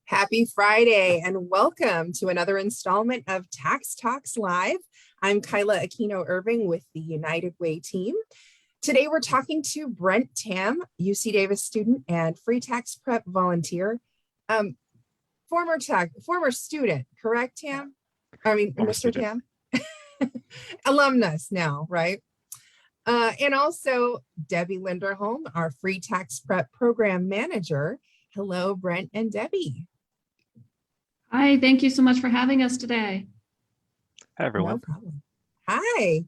Happy Friday and welcome to another installment of Tax Talks Live. I'm Kyla Aquino Irving with the United Way team. Today we're talking to Brent Tam, UC Davis student and free tax prep volunteer. Former student, correct, Tam? I mean, Former Mr. student. Tam? Alumnus now, right? And also Debbie Linderholm, our free tax prep program manager. Hello, Brent and Debbie. Hi, thank you so much for having us today. Hi, everyone. No problem. Hi.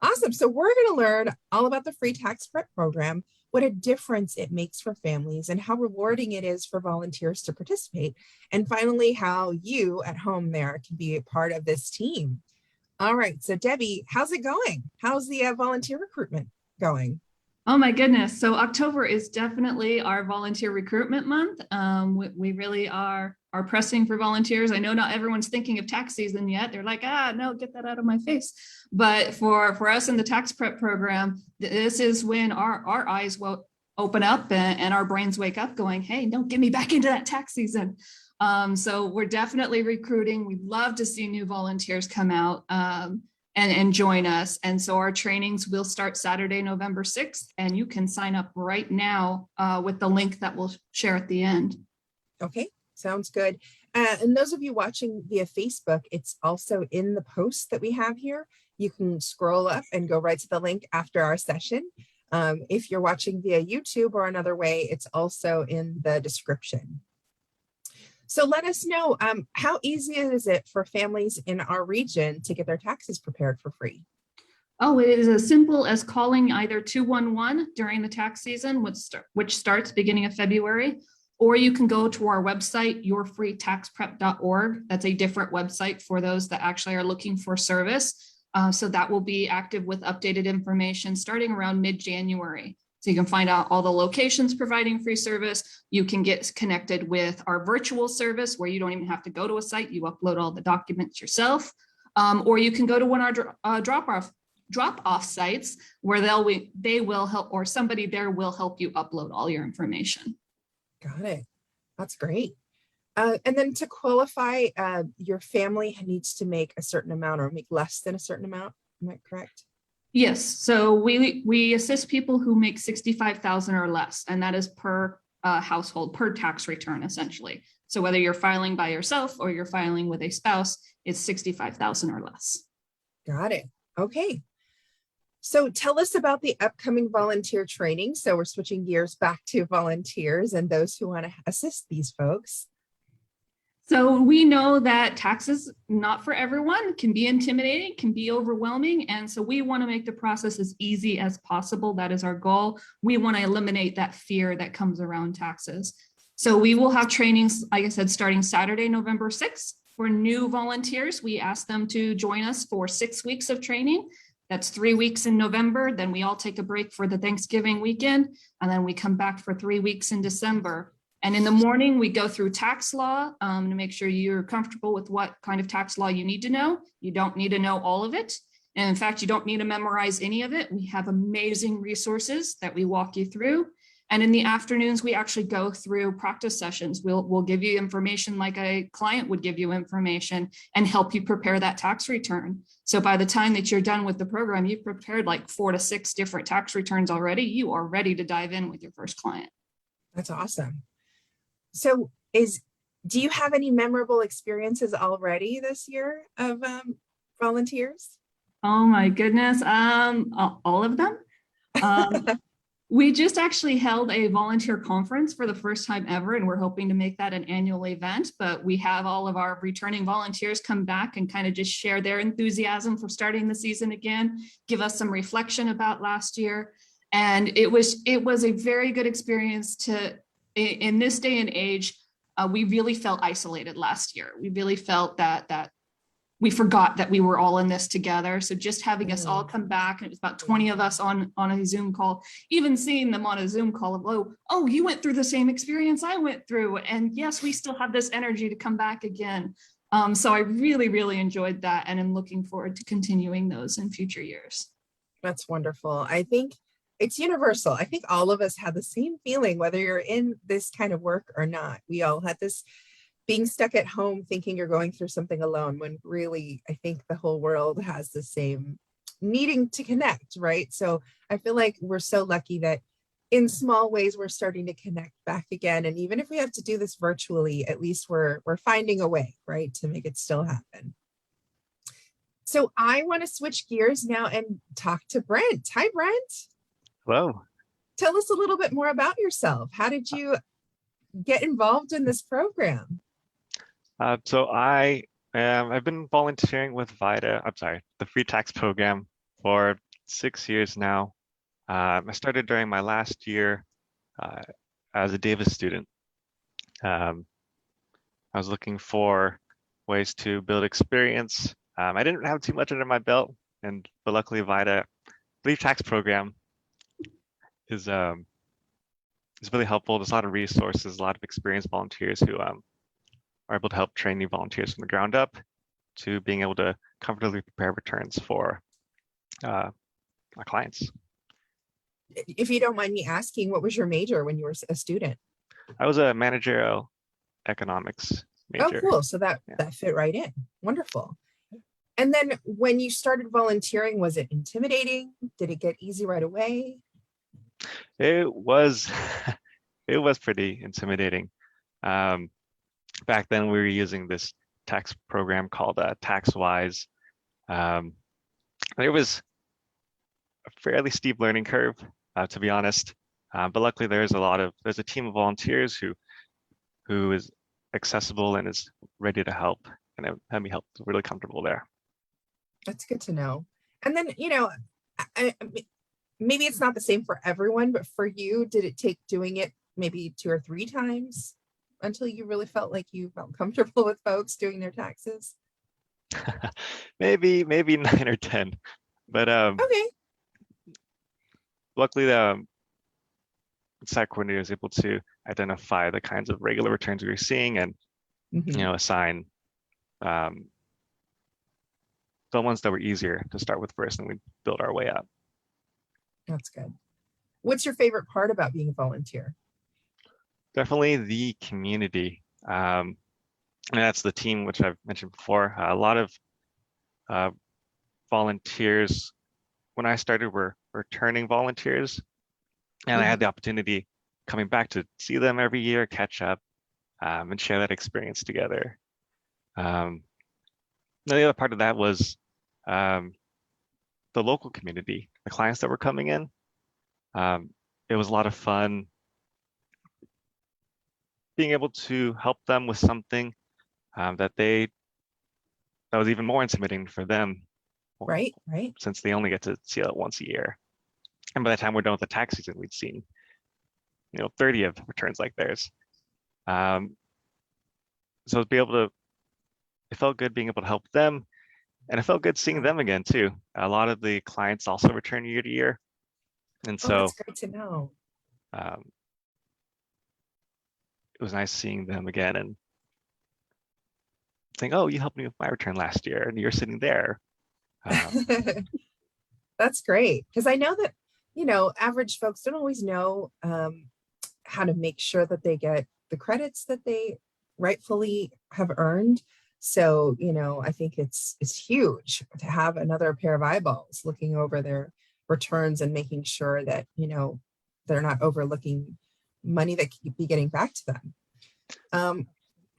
Awesome. So we're going to learn all about the free tax prep program, what a difference it makes for families, and how rewarding it is for volunteers to participate. And finally, how you at home there can be a part of this team. All right. So Debbie, how's it going? How's the volunteer recruitment going? Oh my goodness. So October is definitely our volunteer recruitment month. We really are pressing for volunteers. I know not everyone's thinking of tax season yet. They're like, no, get that out of my face. But for us in the tax prep program, this is when our eyes will open up and our brains wake up going, hey, no, get me back into that tax season. So we're definitely recruiting. We'd love to see new volunteers come out and join us. And so our trainings will start Saturday, November 6th, and you can sign up right now with the link that we'll share at the end. Okay, sounds good. And those of you watching via Facebook, it's also in the post that we have here. You can scroll up and go right to the link after our session. If you're watching via YouTube or another way, it's also in the description. So let us know, how easy is it for families in our region to get their taxes prepared for free? Oh, it is as simple as calling either 211 during the tax season, which starts beginning of February, or you can go to our website, yourfreetaxprep.org. That's a different website for those that actually are looking for service. So that will be active with updated information starting around mid-January. So you can find out all the locations providing free service. You can get connected with our virtual service where you don't even have to go to a site. You upload all the documents yourself. Or you can go to one of our drop-off sites where they will help, or somebody there will help you upload all your information. Got it. That's great. And then to qualify, your family needs to make a certain amount or make less than a certain amount. Am I correct? Yes, so we assist people who make 65,000 or less, and that is per household, per tax return, essentially. So whether you're filing by yourself or you're filing with a spouse, it's 65,000 or less. Got it. Okay. So tell us about the upcoming volunteer training. So we're switching gears back to volunteers and those who want to assist these folks. So we know that taxes, not for everyone, can be intimidating, can be overwhelming. And so we want to make the process as easy as possible. That is our goal. We want to eliminate that fear that comes around taxes. So we will have trainings, like I said, starting Saturday, November 6th. For new volunteers, we ask them to join us for 6 weeks of training. That's 3 weeks in November. Then we all take a break for the Thanksgiving weekend. And then we come back for 3 weeks in December. And in the morning, we go through tax law to make sure you're comfortable with what kind of tax law you need to know. You don't need to know all of it. And in fact, you don't need to memorize any of it. We have amazing resources that we walk you through. And in the afternoons, we actually go through practice sessions. We'll give you information like a client would give you information and help you prepare that tax return. So by the time that you're done with the program, you've prepared like 4 to 6 different tax returns already. You are ready to dive in with your first client. That's awesome. So do you have any memorable experiences already this year of volunteers? Oh my goodness, all of them. We just actually held a volunteer conference for the first time ever, and we're hoping to make that an annual event, but we have all of our returning volunteers come back and kind of just share their enthusiasm for starting the season again, give us some reflection about last year. And it was a very good experience in this day and age. We really felt isolated last year. We really felt that we forgot that we were all in this together. So just having us all come back, and it was about 20 of us on a Zoom call, even seeing them on a Zoom call of, oh, you went through the same experience I went through. And yes, we still have this energy to come back again. So I really, really enjoyed that. And I'm looking forward to continuing those in future years. That's wonderful. I think it's universal. I think all of us have the same feeling, whether you're in this kind of work or not. We all had this being stuck at home thinking you're going through something alone when really I think the whole world has the same needing to connect, right? So I feel like we're so lucky that in small ways we're starting to connect back again. And even if we have to do this virtually, at least we're finding a way, right, to make it still happen. So I want to switch gears now and talk to Brent. Hi, Brent. Hello. Tell us a little bit more about yourself. How did you get involved in this program? So I've been volunteering with the free tax program for 6 years now. I started during my last year uh, as a Davis student. Um, I was looking for ways to build experience. I didn't have too much under my belt, but luckily VITA free tax program is really helpful. There's a lot of resources, a lot of experienced volunteers who are able to help train new volunteers from the ground up to being able to comfortably prepare returns for our clients. If you don't mind me asking, what was your major when you were a student? I was a managerial economics Oh, major. cool. So that Yeah. that fit right in. Wonderful. And then when you started volunteering, was it intimidating? Did it get easy right away? It was it was pretty intimidating. Back then we were using this tax program called TaxWise. It was a fairly steep learning curve, to be honest. But luckily there's a team of volunteers who is accessible and is ready to help, and it had me help really comfortable there. That's good to know. And then, maybe it's not the same for everyone, but for you, did it take doing it maybe 2 or 3 times until you really felt like you felt comfortable with folks doing their taxes? maybe 9 or 10, but Okay. luckily the site coordinator is able to identify the kinds of regular returns we were seeing and assign the ones that were easier to start with first, and we build our way up. That's good. What's your favorite part about being a volunteer? Definitely the community. And that's the team, which I've mentioned before. A lot of volunteers, when I started, were returning volunteers. And I had the opportunity coming back to see them every year, catch up, and share that experience together. The other part of that was the local community, the clients that were coming in. It was a lot of fun being able to help them with something that was even more intimidating for them. Right. Since they only get to see it once a year. And by the time we're done with the tax season, we'd seen, 30 of returns like theirs. So it felt good being able to help them. And it felt good seeing them again too. A lot of the clients also return year to year. And so that's great to know. It was nice seeing them again and saying, oh, you helped me with my return last year and you're sitting there. That's great. Because I know that, average folks don't always know how to make sure that they get the credits that they rightfully have earned. So, I think it's huge to have another pair of eyeballs looking over their returns and making sure that, they're not overlooking money that could be getting back to them.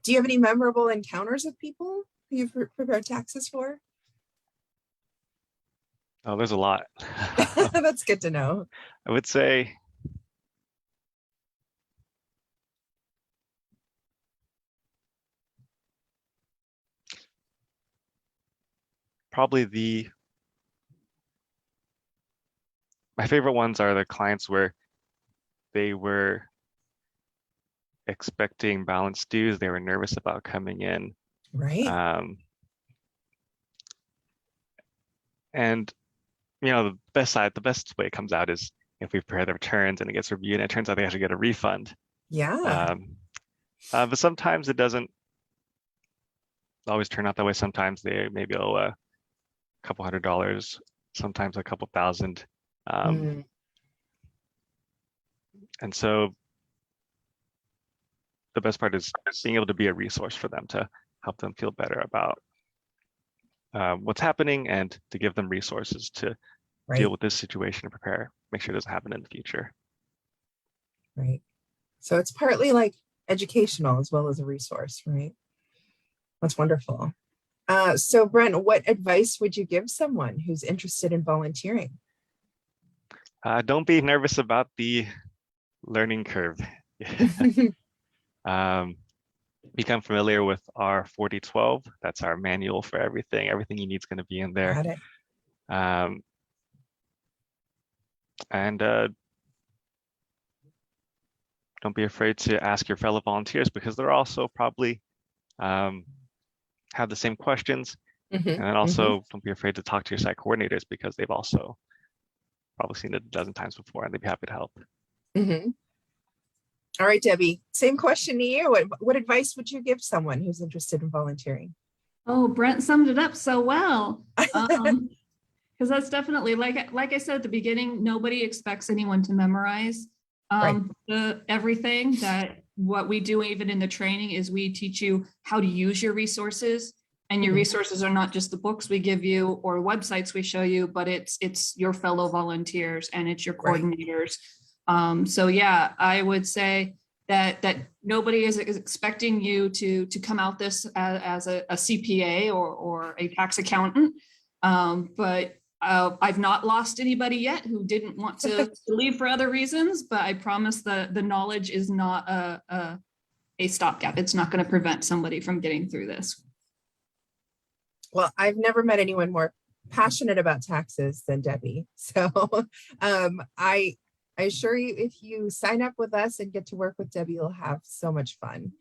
Do you have any memorable encounters with people who you've prepared taxes for? Oh, there's a lot. That's good to know. I would say probably my favorite ones are the clients where they were expecting balance dues. They were nervous about coming in. Right. And the best way it comes out is if we prepare the returns and it gets reviewed and it turns out they actually get a refund. Yeah. But sometimes it doesn't always turn out that way. Sometimes they maybe owe a couple $100, sometimes a couple thousand. And so the best part is being able to be a resource for them to help them feel better about what's happening and to give them resources to Right. deal with this situation and prepare, make sure it doesn't happen in the future. Right. So it's partly like educational as well as a resource, right? That's wonderful. So Brent, what advice would you give someone who's interested in volunteering? Don't be nervous about the learning curve. Become familiar with our 4012. That's our manual for everything. Everything you need is going to be in there. Got it. And don't be afraid to ask your fellow volunteers, because they're also probably have the same questions. Mhm, And then also don't be afraid to talk to your site coordinators, because they've also probably seen it a dozen times before and they'd be happy to help. mhm. All right, Debbie, same question to you. What advice would you give someone who's interested in volunteering? Oh, Brent summed it up so well. Because that's definitely, like I said at the beginning, nobody expects anyone to memorize Right. everything. That what we do even in the training is we teach you how to use your resources. And your Mhm. resources are not just the books we give you or websites we show you, but it's your fellow volunteers and it's your Right. coordinators. So yeah, I would say that nobody is expecting you to come out this as a CPA or a tax accountant. But I've not lost anybody yet who didn't want to leave for other reasons, but I promise the knowledge is not a stopgap. It's not going to prevent somebody from getting through this. Well, I've never met anyone more passionate about taxes than Debbie. So I assure you, if you sign up with us and get to work with Debbie, you'll have so much fun.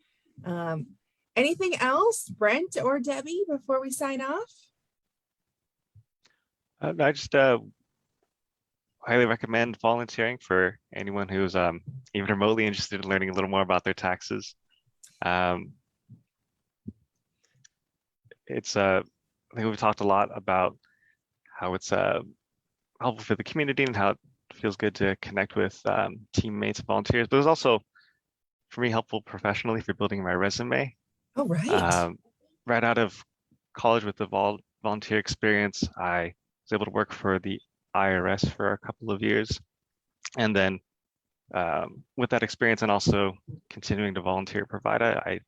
Anything else, Brent or Debbie, before we sign off? I just highly recommend volunteering for anyone who's even remotely interested in learning a little more about their taxes. It's I think we've talked a lot about how it's helpful for the community and how it feels good to connect with teammates and volunteers, but it's also, for me, helpful professionally for building my resume. Oh, right. Right out of college with the volunteer experience, I was able to work for the IRS for a couple of years. And then with that experience and also continuing to volunteer provide, I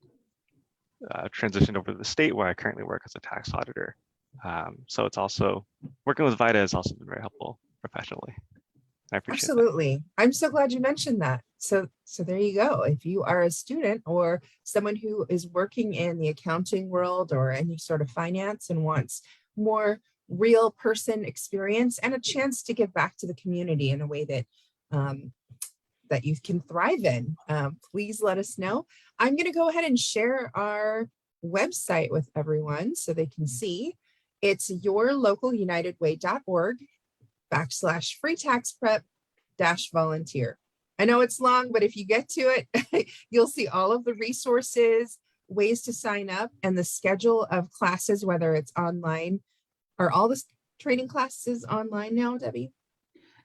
transitioned over to the state where I currently work as a tax auditor. So it's also, working with VITA has also been very helpful professionally. I appreciate Absolutely. I'm so glad you mentioned that. So there you go. If you are a student or someone who is working in the accounting world or any sort of finance and wants more real person experience and a chance to give back to the community in a way that that you can thrive in, please let us know. I'm going to go ahead and share our website with everyone so they can see. It's yourlocalunitedway.org/free tax prep -volunteer. I know it's long, but if you get to it, you'll see all of the resources, ways to sign up, and the schedule of classes, whether it's online. Are all the training classes online now, Debbie?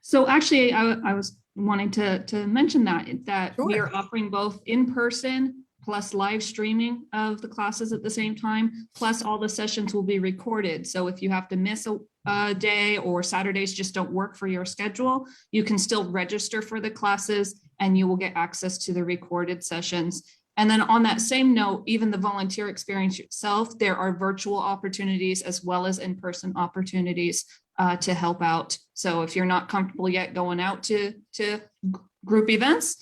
So actually, I was wanting to mention that we Sure. are offering both in-person plus live streaming of the classes at the same time, plus all the sessions will be recorded. So if you have to miss a day or Saturdays just don't work for your schedule, you can still register for the classes and you will get access to the recorded sessions. And then on that same note, even the volunteer experience itself, there are virtual opportunities as well as in-person opportunities to help out. So if you're not comfortable yet going out to group events,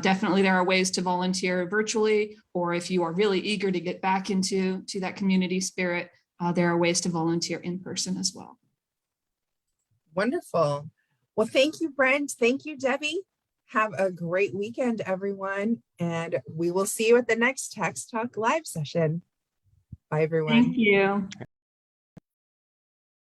definitely there are ways to volunteer virtually, or if you are really eager to get back into that community spirit, there are ways to volunteer in person as well. Wonderful. Well, thank you, Brent. Thank you, Debbie. Have a great weekend, everyone. And we will see you at the next Tax Talk live session. Bye, everyone. Thank you.